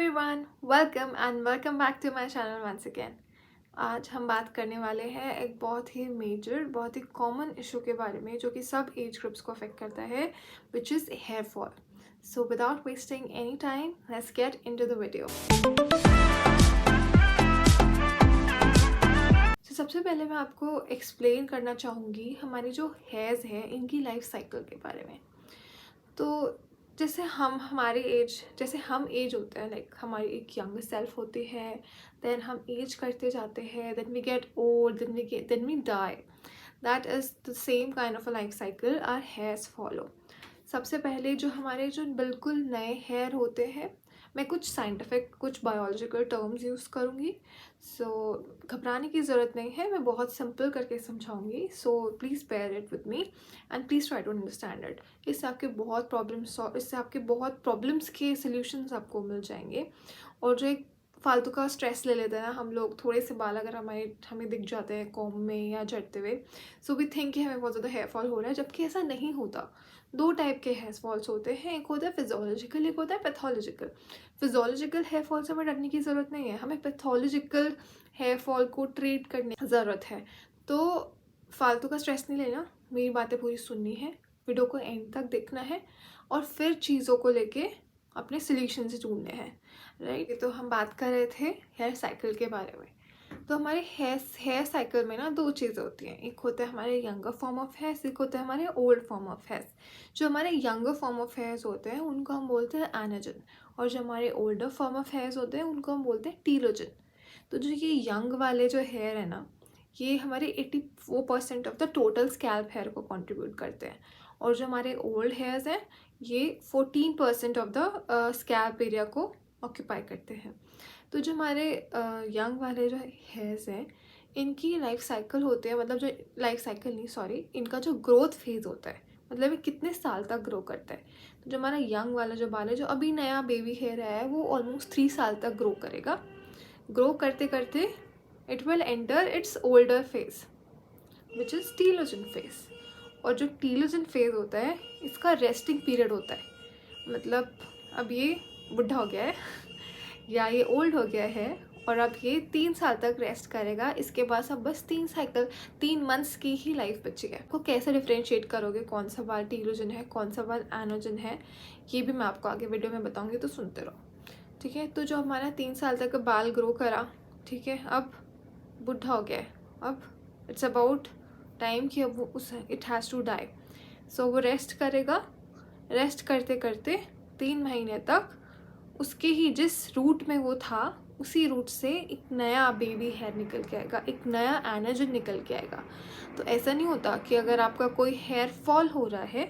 everyone, welcome and welcome back to my channel once again. आज हम बात करने वाले हैं एक बहुत ही मेजर, बहुत ही कॉमन इशू के बारे में जो कि सब एज ग्रुप्स को अफेक्ट करता है, which is hair fall. So without wasting any time, let's get into the video. तो सबसे पहले मैं आपको एक्सप्लेन करना चाहूँगी हमारी जो हेयर्स हैं इनकी लाइफ साइकिल के बारे में. तो जैसे हम एज होते हैं, लाइक हमारी एक यंग सेल्फ होती है, देन हम एज करते जाते हैं, then we get old, then we die. That is the same kind of a life cycle our hairs follow. सबसे पहले जो हमारे जो बिल्कुल नए हेयर होते हैं, मैं कुछ साइंटिफिक कुछ बायोलॉजिकल टर्म्स यूज़ करूँगी. सो घबराने की ज़रूरत नहीं है, मैं बहुत सिंपल करके समझाऊँगी. So please bear it with me and please try to understand it. इससे आपके बहुत प्रॉब्लम्स के सल्यूशंस आपको मिल जाएंगे. और जो एक फालतू का स्ट्रेस ले लेते हैं ना हम लोग, थोड़े से बाल अगर हमें दिख जाते हैं कॉम में या झड़ते हुए, सो वी थिंक कि हमें बहुत ज़्यादा हेयर फॉल हो रहा है, जबकि ऐसा नहीं होता. दो टाइप के हेयर फॉल्स होते हैं, एक होता है फिजोलॉजिकल, एक होता है पैथोलॉजिकल. फिजोलॉजिकल हेयर फॉल से हमें डरने की ज़रूरत नहीं है, हमें पैथोलॉजिकल हेयर फॉल को ट्रीट करने की ज़रूरत है. तो फालतू का स्ट्रेस नहीं लेना, मेरी बातें पूरी सुननी है, वीडियो को एंड तक देखना है और फिर चीज़ों को लेके अपने सोल्यूशन से ढूंढने हैं. राइट, तो हम बात कर रहे थे हेयर साइकिल के बारे में. तो हमारे हेयर साइकिल में ना दो चीज़ें होती हैं, एक होता है हमारे यंगर फॉर्म ऑफ हेयर्स, एक होता है हमारे ओल्ड फॉर्म ऑफ हेयर्स. जो हमारे यंगर फॉर्म ऑफ हेयर्स होते हैं उनको हम बोलते हैं एनाजन, और जो हमारे ओल्डर फॉर्म ऑफ हेयर्स होते हैं उनको हम बोलते हैं टीलोजन. तो जो ये यंग वाले जो हेयर है ना, ये हमारे 84% of the total scalp hair को कंट्रीब्यूट करते हैं. और जो हमारे ओल्ड हेयर्स हैं ये 14% ऑफ द स्कैल्प एरिया को ऑक्यूपाई करते हैं. तो जो हमारे यंग वाले जो हेयर्स हैं इनकी लाइफ साइकिल होते हैं, मतलब जो लाइफ साइकिल नहीं सॉरी, इनका जो ग्रोथ फेज़ होता है, मतलब ये कितने साल तक ग्रो करता है. तो जो हमारा यंग वाला जो बाल है, जो अभी नया बेबी हेयर आया है, वो ऑलमोस्ट 3 साल तक ग्रो करेगा. ग्रो करते करते it will enter it's older phase which is telogen phase. और जो टीलोजन फेज होता है इसका रेस्टिंग पीरियड होता है, मतलब अब ये बुढ़ा हो गया है या ये ओल्ड हो गया है और अब ये 3 साल तक रेस्ट करेगा. इसके बाद अब बस 3 मंथ्स की ही लाइफ बची है. आपको कैसे डिफ्रेंशिएट करोगे कौन सा बाल टीलोजन है कौन सा बाल एनोजन है, ये भी मैं आपको आगे वीडियो में बताऊंगी, तो सुनते रहो. ठीक है, तो जो हमारा 3 साल तक बाल ग्रो करा, ठीक है, अब बुढ़ा हो गया है, अब इट्स अबाउट टाइम कि अब वो इट हैज़ टू डाई. सो वो रेस्ट करेगा. रेस्ट करते करते 3 महीने तक उसके ही जिस रूट में वो था उसी रूट से एक नया बेबी हेयर निकल के आएगा, एक नया एनर्जन निकल के आएगा. तो ऐसा नहीं होता कि अगर आपका कोई हेयर फॉल हो रहा है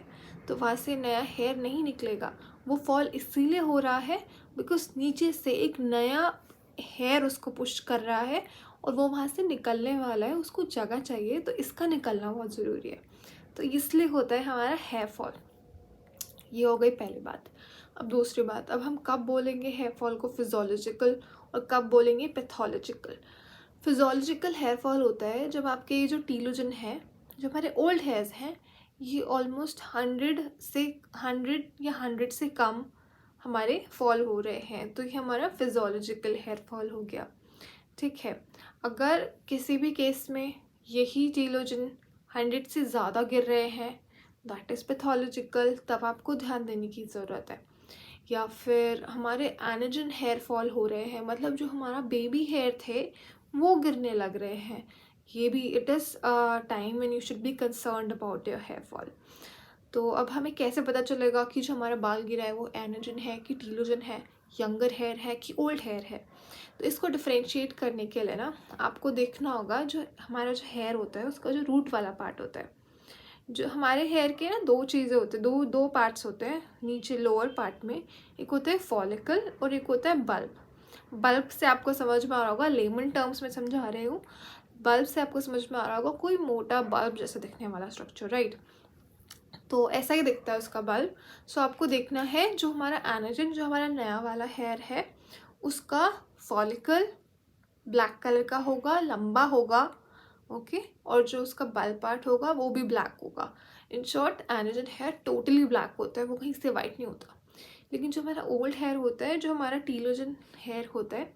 तो वहाँ से नया हेयर नहीं निकलेगा. वो फॉल इसीलिए हो रहा है बिकॉज नीचे से एक नया हेयर उसको पुश कर रहा है और वो वहाँ से निकलने वाला है, उसको जगह चाहिए, तो इसका निकलना बहुत ज़रूरी है. तो इसलिए होता है हमारा हेयर फॉल. ये हो गई पहली बात. अब दूसरी बात, अब हम कब बोलेंगे हेयर फॉल को फिजोलॉजिकल और कब बोलेंगे पैथोलॉजिकल. फिजोलॉजिकल हेयर फॉल होता है जब आपके ये जो टीलोजन है, जो हमारे ओल्ड हेयर्स हैं, ये ऑलमोस्ट 100 या 100 से कम हमारे फॉल हो रहे हैं, तो ये हमारा फिजोलॉजिकल हेयर फॉल हो गया. ठीक है, अगर किसी भी केस में यही टीलोजन 100 से ज़्यादा गिर रहे हैं, दैट इज़ पैथोलॉजिकल, तब आपको ध्यान देने की ज़रूरत है. या फिर हमारे एनर्जन हेयर फॉल हो रहे हैं, मतलब जो हमारा बेबी हेयर थे वो गिरने लग रहे हैं, ये भी it is time when you should be concerned about your hair fall. तो अब हमें कैसे पता चलेगा कि जो हमारा बाल गिरा है वो एनर्जन है कि टीलोजन है, यंगर हेयर है कि ओल्ड हेयर है. तो इसको डिफ्रेंशिएट करने के लिए ना आपको देखना होगा जो हमारा जो हेयर होता है उसका जो रूट वाला पार्ट होता है. जो हमारे हेयर के ना दो चीज़ें होते हैं, दो पार्ट्स होते हैं नीचे लोअर पार्ट में. एक होता है फॉलिकल और एक होता है बल्ब. बल्ब से आपको समझ में आ रहा होगा, लेमन टर्म्स में समझा रही हूँ, बल्ब से आपको समझ में आ रहा होगा कोई मोटा बल्ब जैसा दिखने वाला स्ट्रक्चर, राइट. तो ऐसा ही दिखता है उसका बल्ब. सो आपको देखना है जो हमारा एनर्जन, जो हमारा नया वाला हेयर है, उसका फॉलिकल ब्लैक कलर का होगा, लंबा होगा, ओके, और जो उसका बल्ब पार्ट होगा वो भी ब्लैक होगा. In short anagen hair totally black होता है, वो कहीं से वाइट नहीं होता. लेकिन जो हमारा ओल्ड हेयर होता है, जो हमारा टीलोजन हेयर होता है,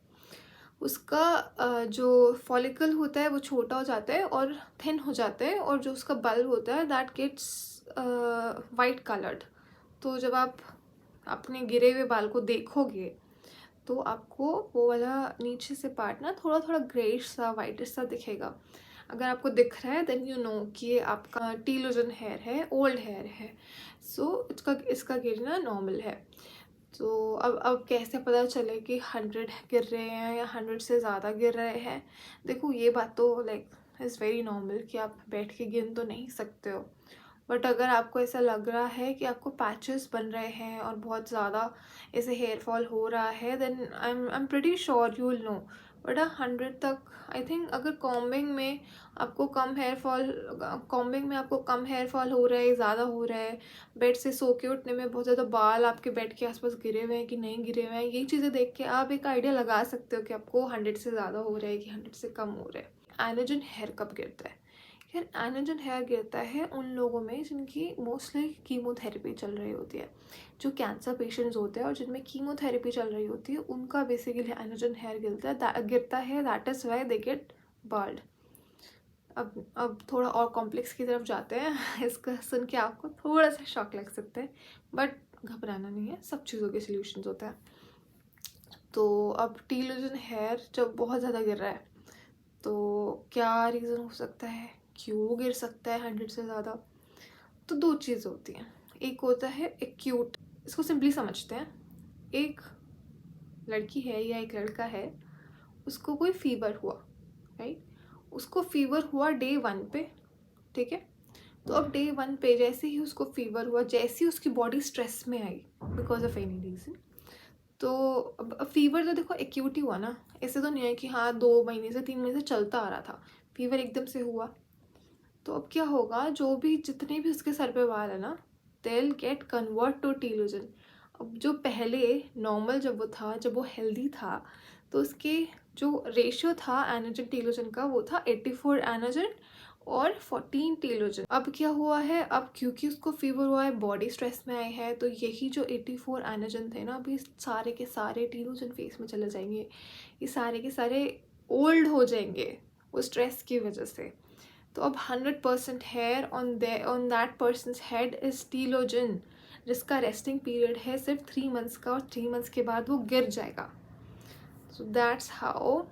उसका जो फॉलिकल होता है वो छोटा हो जाता है और थिन हो जाता है, और जो उसका बल्ब होता है दैट गेट्स वाइट कलर्ड। तो जब आप अपने गिरे हुए बाल को देखोगे तो आपको वो वाला नीचे से पार्ट ना थोड़ा थोड़ा ग्रेइश सा वाइटिश सा दिखेगा। अगर आपको दिख रहा है देन यू नो कि ये आपका टीलोजन हेयर है, ओल्ड हेयर है। सो इसका गिरना नॉर्मल है। तो अब कैसे पता चले कि 100 गिर रहे हैं या 100 से ज़्यादा गिर रहे हैं? देखो ये बात तो लाइक इज़ वेरी नॉर्मल कि आप बैठ के गिन तो नहीं सकते हो, बट अगर आपको ऐसा लग रहा है कि आपको पैचेस बन रहे हैं और बहुत ज़्यादा ऐसे हेयर फॉल हो रहा है, then I am pretty sure you will know. But 100 तक आई थिंक, अगर कॉम्बिंग में आपको कम हेयर फॉल हो रहा है, ज़्यादा हो रहा है, बेड से सो के उठने में बहुत ज़्यादा बाल आपके बेड के आसपास गिरे हुए हैं कि नहीं गिरे हुए हैं, यही चीज़ें देख के आप एक आइडिया लगा सकते हो कि आपको 100 से ज़्यादा हो रहा है कि 100 से कम हो रहा है। एनर्जिन हेयर कब गिरता है? यार एनर्जिन हेयर गिरता है उन लोगों में जिनकी मोस्टली कीमोथेरेपी चल रही होती है। जो कैंसर पेशेंट्स होते हैं और जिनमें कीमोथेरेपी चल रही होती है, उनका बेसिकली एनर्जिन हेयर गिरता है that is why they get bird. अब थोड़ा और कॉम्प्लेक्स की तरफ जाते हैं इसका सुन के आपको थोड़ा सा शॉक लग सकता है, बट घबराना नहीं है, सब चीज़ों के सॉल्यूशंस होता है। तो अब टीलोजन हेयर जब बहुत ज़्यादा गिर रहा है तो क्या रीज़न हो सकता है, क्यों गिर सकता है 100 से ज़्यादा? तो दो चीज़ होती हैं। एक होता है एक्यूट, इसको सिंपली समझते हैं। एक लड़की है या एक लड़का है, उसको कोई फीवर हुआ, राइट? उसको फीवर हुआ डे 1 पे, ठीक है? तो अब डे 1 पे जैसे ही उसको फीवर हुआ, जैसे ही उसकी बॉडी स्ट्रेस में आई बिकॉज ऑफ एनी रीज़न, तो अब फीवर तो देखो एक्यूट ही हुआ ना, ऐसे तो नहीं है कि हाँ 2 महीने से 3 महीने से चलता आ रहा था, फीवर एकदम से हुआ। तो अब क्या होगा, जो भी जितने भी उसके सर पे बाल है ना, they will get convert to telogen. अब जो पहले नॉर्मल जब वो था, जब वो हेल्दी था, तो उसके जो रेशियो था एनर्जिन टीलोजन का, वो था 84 एनर्जिन और 14 टीलोजन। अब क्या हुआ है, अब क्योंकि उसको फीवर हुआ है, बॉडी स्ट्रेस में आए हैं, तो यही जो 84 एनर्जिन थे ना, अभी सारे के सारे टीलोजन फेस में चले जाएंगे, ये सारे के सारे ओल्ड हो जाएंगे वो स्ट्रेस की वजह से। तो अब 100% hair on that person's head is telogen, जिसका रेस्टिंग पीरियड है सिर्फ 3 मंथ्स का, और 3 मंथ्स के बाद वो गिर जाएगा। सो दैट्स हाउ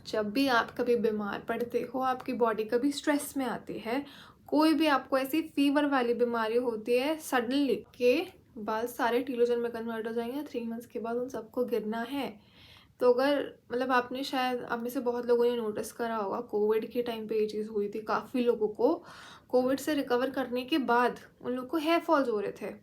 जब भी आप कभी बीमार पड़ते हो, आपकी बॉडी कभी स्ट्रेस में आती है, कोई भी आपको ऐसी फीवर वाली बीमारी होती है, सडनली के बाल सारे टीलोजन में कन्वर्ट हो जाएंगे, 3 मंथ्स के बाद उन सबको गिरना है। तो अगर मतलब आपने शायद, आप में से बहुत लोगों ने नोटिस करा होगा, कोविड के टाइम पे ये चीज़ हुई थी, काफ़ी लोगों को कोविड से रिकवर करने के बाद उन लोग को हेयर फॉल्स हो रहे थे,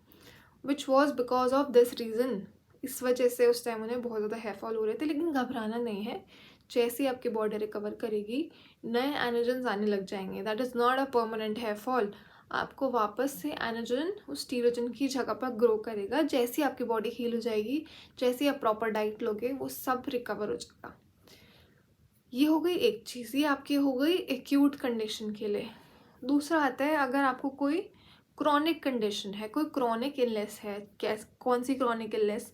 which was because of this reason. इस वजह से उस टाइम उन्हें बहुत ज़्यादा हेयर फॉल हो रहे थे। लेकिन घबराना नहीं है, जैसे ही आपकी बॉडी रिकवर करेगी नए एनर्जन्स आने लग जाएंगे। That is not a permanent hair fall. आपको वापस से एनर्जन उस टीरोजन की जगह पर ग्रो करेगा, जैसे ही आपकी बॉडी हील हो जाएगी, जैसे ही आप प्रॉपर डाइट लोगे, वो सब रिकवर हो जाएगा। ये हो गई एक चीज़, ये आपकी हो गई एक्यूट कंडीशन के लिए। दूसरा आता है, अगर आपको कोई क्रॉनिक कंडीशन है, कोई क्रॉनिक इलनेस है, कौन सी क्रॉनिक इलनेस?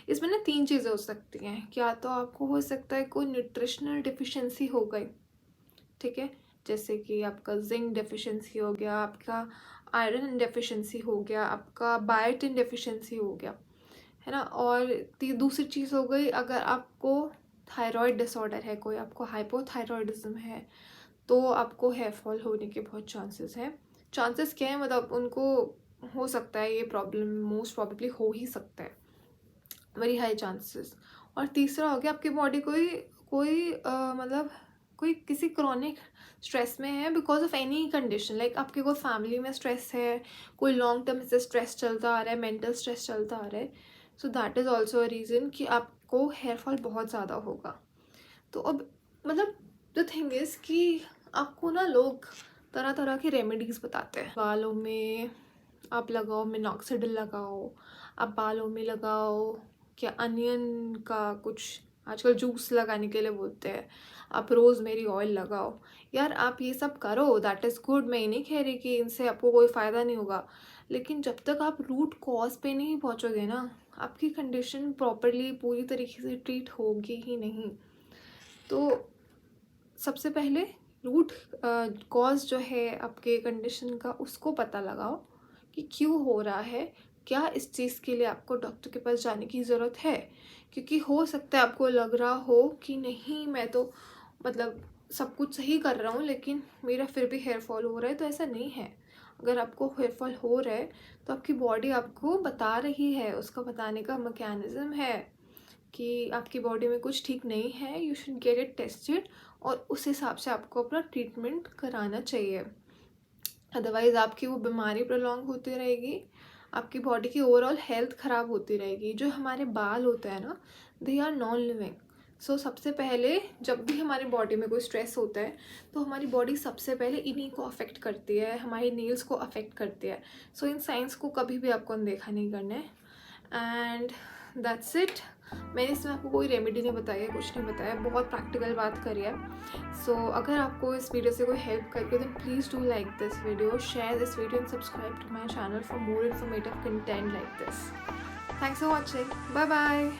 इसमें ना 3 चीज़ें हो सकती हैं। क्या तो आपको हो सकता है कोई न्यूट्रिशनल डिफिशिएंसी हो गई, ठीक है, जैसे कि आपका जिंक डेफिशिएंसी हो गया, आपका आयरन डेफिशिएंसी हो गया, आपका बायोटिन डेफिशिएंसी हो गया, है ना। और दूसरी चीज़ हो गई, अगर आपको थायराइड डिसऑर्डर है, कोई आपको हाइपोथायरॉयडिज्म है, तो आपको हेयर फॉल होने के बहुत चांसेस हैं। चांसेस क्या है, मतलब उनको हो सकता है ये प्रॉब्लम, मोस्ट प्रॉबेबली हो ही सकता है, वेरी हाई चांसेस। और तीसरा हो गया, आपकी बॉडी कोई कोई मतलब कोई किसी क्रॉनिक स्ट्रेस में है because of any condition, like आपके कोई फैमिली में स्ट्रेस है, कोई लॉन्ग टर्म से स्ट्रेस चलता आ रहा है, मेंटल स्ट्रेस चलता आ रहा है। So that is also a reason कि आपको हेयर फॉल बहुत ज़्यादा होगा। तो अब मतलब द थिंग इज़ कि आपको ना लोग तरह तरह के रेमेडीज़ बताते हैं। बालों में आप लगाओ मिनॉक्सिडिल लगाओ, आप बालों में लगाओ क्या अनियन का कुछ आजकल जूस लगाने के लिए बोलते हैं, आप रोज़मेरी ऑयल लगाओ। यार आप ये सब करो, दैट इज़ गुड, मैं ये नहीं कह रही कि इनसे आपको कोई फ़ायदा नहीं होगा, लेकिन जब तक आप रूट कॉज पे नहीं पहुँचोगे ना, आपकी कंडीशन प्रॉपरली पूरी तरीके से ट्रीट होगी ही नहीं। तो सबसे पहले रूट कॉज जो है आपके कंडीशन का, उसको पता लगाओ कि क्यों हो रहा है, क्या इस चीज़ के लिए आपको डॉक्टर के पास जाने की ज़रूरत है। क्योंकि हो सकता है आपको लग रहा हो कि नहीं, मैं तो मतलब सब कुछ सही कर रहा हूँ लेकिन मेरा फिर भी हेयर फॉल हो रहा है। तो ऐसा नहीं है। अगर आपको हेयर फॉल हो रहा है तो आपकी बॉडी आपको बता रही है, उसका बताने का मैकेनिज़्म है कि आपकी बॉडी में कुछ ठीक नहीं है, you should get it tested, और उस हिसाब से आपको अपना ट्रीटमेंट कराना चाहिए। अदरवाइज़ आपकी वो बीमारी प्रोलॉन्ग होती रहेगी, आपकी बॉडी की ओवरऑल हेल्थ ख़राब होती रहेगी। जो हमारे बाल होते हैं ना, दे आर नॉन लिविंग। सो सबसे पहले जब भी हमारी बॉडी में कोई स्ट्रेस होता है तो हमारी बॉडी सबसे पहले इन्हीं को अफेक्ट करती है, हमारी नेल्स को अफेक्ट करती है। सो इन साइंस को कभी भी आपको अनदेखा नहीं करना है। And that's it. मैंने इसमें आपको कोई रेमेडी नहीं बताई है, कुछ नहीं बताया, बहुत प्रैक्टिकल बात करी है। सो अगर आपको इस वीडियो से कोई हेल्प करके, then please do like this video, share this video and subscribe to my channel for more informative content like this. Thanks for watching. Bye bye.